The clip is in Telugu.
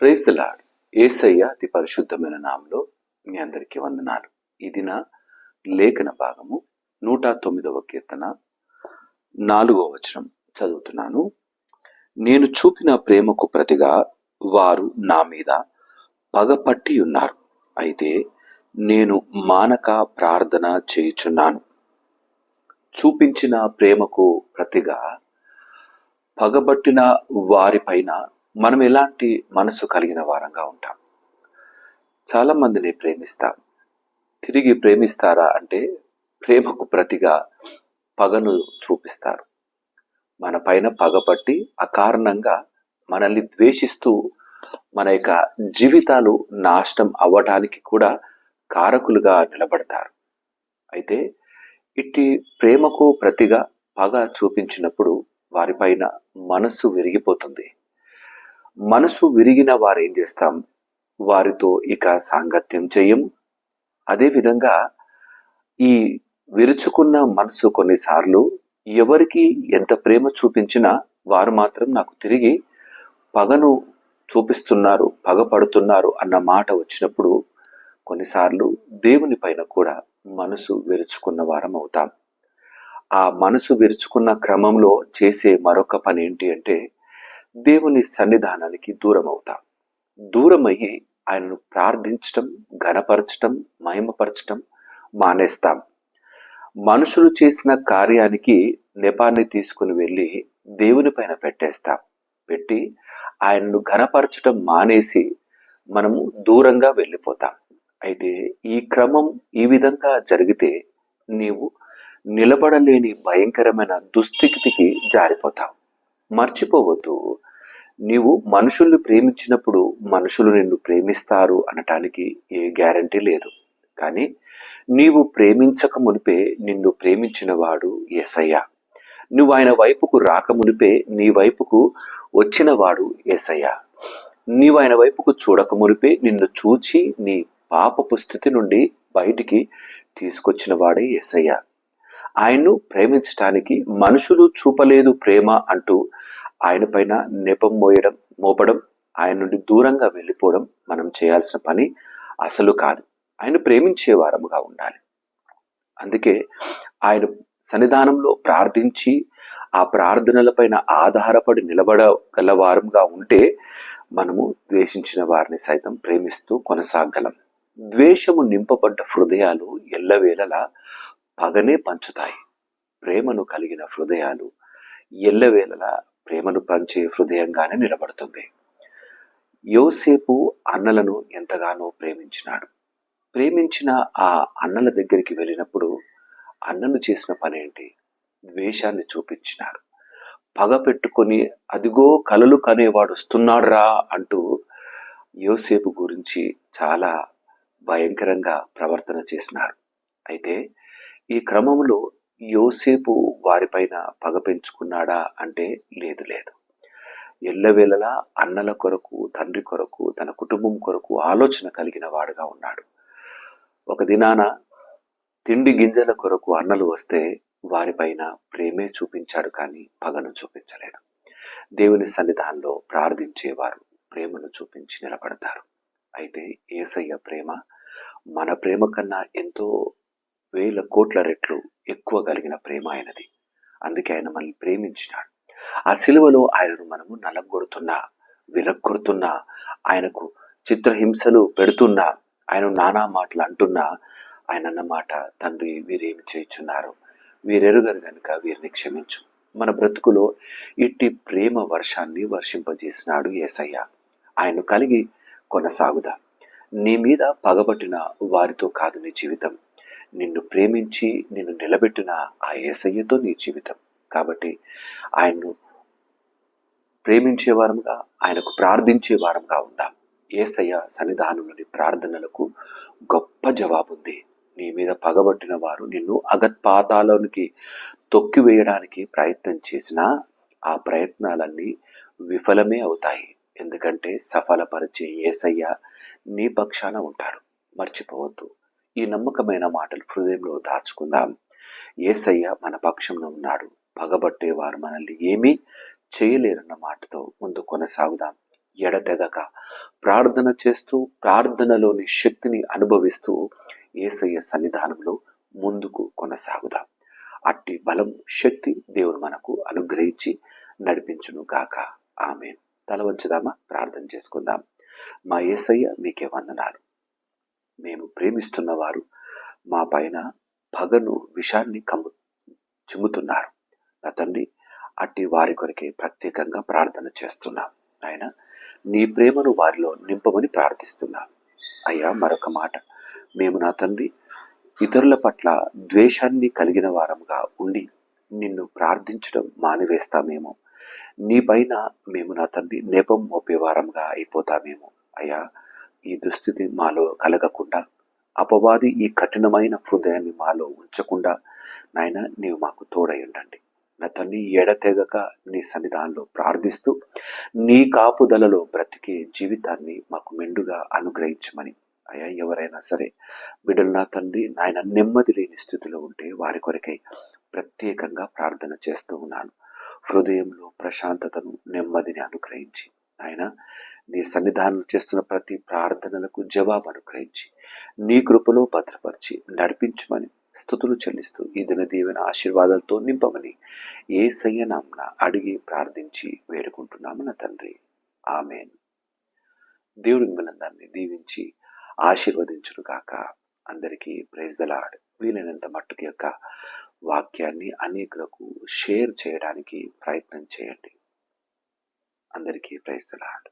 Praise the lord. యేసయ్య అతి పరిశుద్ధమైన నామములో మీ అందరికీ వందనాలు. ఇది నా లేఖన భాగము 109వ కీర్తన 4వ వచనం చదువుతున్నాను. నేను చూపిన ప్రేమకు ప్రతిగా వారు నా మీద పగపట్టి ఉన్నారు. అయితే నేను మానక ప్రార్థన చేయుచున్నాను. చూపించిన ప్రేమకు ప్రతిగా పగబట్టిన వారిపైన మనం ఎలాంటి మనసు కలిగిన వారంగా ఉంటాం? చాలా మందిని ప్రేమిస్తాం. తిరిగి ప్రేమిస్తారా అంటే ప్రేమకు ప్రతిగా పగను చూపిస్తారు. మన పైన పగపట్టి అకారణంగా మనల్ని ద్వేషిస్తూ మన యొక్క జీవితాలు నాశనం అవ్వటానికి కూడా కారకులుగా నిలబడతారు. అయితే ఇట్టి ప్రేమకు ప్రతిగా పగ చూపించినప్పుడు వారిపైన మనసు విరిగిపోతుంది. మనసు విరిగిన వారు ఏం చేస్తాం? వారితో ఇక సాంగత్యం చేయం. అదేవిధంగా ఈ విరుచుకున్న మనసు కొన్నిసార్లు ఎవరికి ఎంత ప్రేమ చూపించినా వారు మాత్రం నాకు తిరిగి పగను చూపిస్తున్నారు, పగపడుతున్నారు అన్న మాట వచ్చినప్పుడు కొన్నిసార్లు దేవుని పైన కూడా మనసు విరుచుకున్న వారం అవుతాం. ఆ మనసు విరుచుకున్న క్రమంలో చేసే మరొక పని ఏంటి అంటే దేవుని సన్నిధానానికి దూరం అవుతాం. దూరమయ్యి ఆయనను ప్రార్థించటం, ఘనపరచటం, మహిమపరచటం మానేస్తాం. మనుషులు చేసిన కార్యానికి నెపాన్ని తీసుకుని వెళ్ళి దేవుని పైన పెట్టేస్తాం. పెట్టి ఆయనను ఘనపరచటం మానేసి మనము దూరంగా వెళ్ళిపోతాం. అయితే ఈ క్రమం ఈ విధంగా జరిగితే నీవు నిలబడలేని భయంకరమైన దుస్థితికి జారిపోతావు. మర్చిపోవద్దు, నీవు మనుషుల్ని ప్రేమించినప్పుడు మనుషులు నిన్ను ప్రేమిస్తారు అనటానికి ఏ గ్యారంటీ లేదు. కానీ నీవు ప్రేమించక మునిపే నిన్ను ప్రేమించిన వాడు యేసయ్య. నువ్వు ఆయన వైపుకు రాక మునిపే నీ వైపుకు వచ్చిన వాడు యేసయ్య. నీవు ఆయన వైపుకు చూడక మునిపే నిన్ను చూచి నీ పాపపు స్థితి నుండి బయటికి తీసుకొచ్చిన వాడే యేసయ్య. ఆయన్ను ప్రేమించటానికి మనుషులు చూపలేదు ప్రేమ అంటూ ఆయన పైన నెపం మోపడం, ఆయన నుండి దూరంగా వెళ్ళిపోవడం మనం చేయాల్సిన పని అసలు కాదు. ఆయన ప్రేమించే వారముగా ఉండాలి. అందుకే ఆయన సన్నిధానంలో ప్రార్థించి ఆ ప్రార్థనలపైన ఆధారపడి నిలబడగల వారంగా ఉంటే మనము ద్వేషించిన వారిని సైతం ప్రేమిస్తూ కొనసాగలం. ద్వేషము నింపబడ్డ హృదయాలు ఎల్లవేళలా పగనే పంచుతాయి. ప్రేమను కలిగిన హృదయాలు ఎల్లవేళలా ప్రేమను పంచే హృదయంగానే నిలబడుతుంది. యోసేపు అన్నలను ఎంతగానో ప్రేమించినాడు. ప్రేమించిన ఆ అన్నల దగ్గరికి వెళ్ళినప్పుడు అన్నలు చేసిన పని ఏంటి? ద్వేషాన్ని చూపించినారు. పగ పెట్టుకొని అదిగో కలలు కనేవాడు వస్తున్నాడు రా అంటూ యోసేపు గురించి చాలా భయంకరంగా ప్రవర్తన చేసినారు. అయితే ఈ క్రమంలో యోసేపు వారిపైన పగ పెంచుకున్నాడా అంటే లేదు. ఎల్లవేళలా అన్నల కొరకు, తండ్రి కొరకు, తన కుటుంబం కొరకు ఆలోచన కలిగిన వాడుగా ఉన్నాడు. ఒక దినాన తిండి గింజల కొరకు అన్నలు వస్తే వారిపైన ప్రేమే చూపించాడు, కానీ పగను చూపించలేదు. దేవుని సన్నిధానంలో ప్రార్థించేవారు ప్రేమను చూపించి నిలబడతారు. అయితే యేసయ్య ప్రేమ మన ప్రేమ కన్నా ఎంతో 1000 కోట్ల రెట్లు ఎక్కువ కలిగిన ప్రేమ ఆయనది. అందుకే ఆయన మనల్ని ప్రేమించినాడు. ఆ సిలువలో ఆయనను మనము నలగొడుతున్నా, విరగ్గొడుతున్నా, ఆయనకు చిత్రహింసలు పెడుతున్నా, ఆయన నానా మాటలు అంటున్నా, ఆయన అన్న మాట, తండ్రి వీరేమి చేయుచున్నారు, వీరెరుగరు గనుక వీరిని క్షమించు. మన బ్రతుకులో ఇట్టి ప్రేమ వర్షాన్ని వర్షింపజేసినాడు యేసయ్య. ఆయన కలిగి కొనసాగుదా. నీ మీద పగబట్టిన వారితో కాదు నీ జీవితం, నిన్ను ప్రేమించి నిన్ను నిలబెట్టిన ఆ యేసయ్యతో నీ జీవితం. కాబట్టి ఆయన్ను ప్రేమించే వారంగా, ఆయనకు ప్రార్థించే వారంగా ఉందాం. యేసయ్య సన్నిధానంలోని ప్రార్థనలకు గొప్ప జవాబుంది. నీ మీద పగబట్టిన వారు నిన్ను అగత్పాతాలోనికి తొక్కివేయడానికి ప్రయత్నం చేసినా ఆ ప్రయత్నాలన్నీ విఫలమే అవుతాయి. ఎందుకంటే సఫలపరిచే యేసయ్య నీ పక్షాన ఉంటాడు. మర్చిపోవద్దు. ఈ నమ్మకమైన మాటలు హృదయంలో దాచుకుందాం. యేసయ్య మన పక్షంలో ఉన్నాడు. పగబట్టేవారు మనల్ని ఏమీ చేయలేరన్న మాటతో ముందు కొనసాగుదాం. ఎడతెగక ప్రార్థన చేస్తూ ప్రార్థనలోని శక్తిని అనుభవిస్తూ యేసయ్య సన్నిధానంలో ముందుకు కొనసాగుదాం. అట్టి బలం శక్తి దేవుడు మనకు అనుగ్రహించి నడిపించును గాక. ఆమేన్. తల వంచుదామా, ప్రార్థన చేసుకుందాం. మా యేసయ్య మీకే వందనాలు. మేము ప్రేమిస్తున్న వారు మా పైన పగను విషాన్ని చిమ్ముతున్నారు. నా తండ్రి, అట్టి వారి కొరకే ప్రత్యేకంగా ప్రార్థన చేస్తున్నాం. ఆయన నీ ప్రేమను వారిలో నింపమని ప్రార్థిస్తున్నాం. అయ్యా, మరొక మాట, మేము నా తండ్రి ఇతరుల పట్ల ద్వేషాన్ని కలిగిన వారముగా ఉండి నిన్ను ప్రార్థించడం మానివేస్తామేమో, నీ పైన మేము నా తండ్రి నెపం మోపేవారంగా అయిపోతామేమో. అయ్యా, ఈ దుస్థితి మాలో కలగకుండా, అపవాది ఈ కఠినమైన హృదయాన్ని మాలో ఉంచకుండా నాయన నీవు మాకు తోడై ఉండండి. నా తండ్రి, ఎడతెగక నీ సన్నిధానంలో ప్రార్థిస్తూ నీ కాపుదలలో బ్రతికే జీవితాన్ని మాకు మెండుగా అనుగ్రహించమని. అయ్యా, ఎవరైనా సరే బిడ్డలు నా తండ్రి నాయన నెమ్మది లేని స్థితిలో ఉంటే వారి కొరకై ప్రత్యేకంగా ప్రార్థన చేస్తూ ఉన్నాను. హృదయంలో ప్రశాంతతను, నెమ్మదిని అనుగ్రహించి ఆయన నీ సన్నిధానం చేస్తున్న ప్రతి ప్రార్థనలకు జవాబు అనుగ్రహించి నీ కృపలో భద్రపరిచి నడిపించమని స్తుతులు చెల్లిస్తూ ఈ దిన దీవెన ఆశీర్వాదాలతో నింపమని యేసయ్య నామమున అడిగి ప్రార్థించి వేడుకుంటున్నాము నా తండ్రి. ఆమేన్. దేవుడు మిమ్మల్ని అందరినీ దీవించి ఆశీర్వదించును గాక. అందరికీ ప్రైజ్ ద లార్డ్. వీలైనంత మట్టుకు యొక్క వాక్యాన్ని అనేకులకు షేర్ చేయడానికి ప్రయత్నం చేయండి. అందరికీ ప్రైజ్ ద లార్డ్.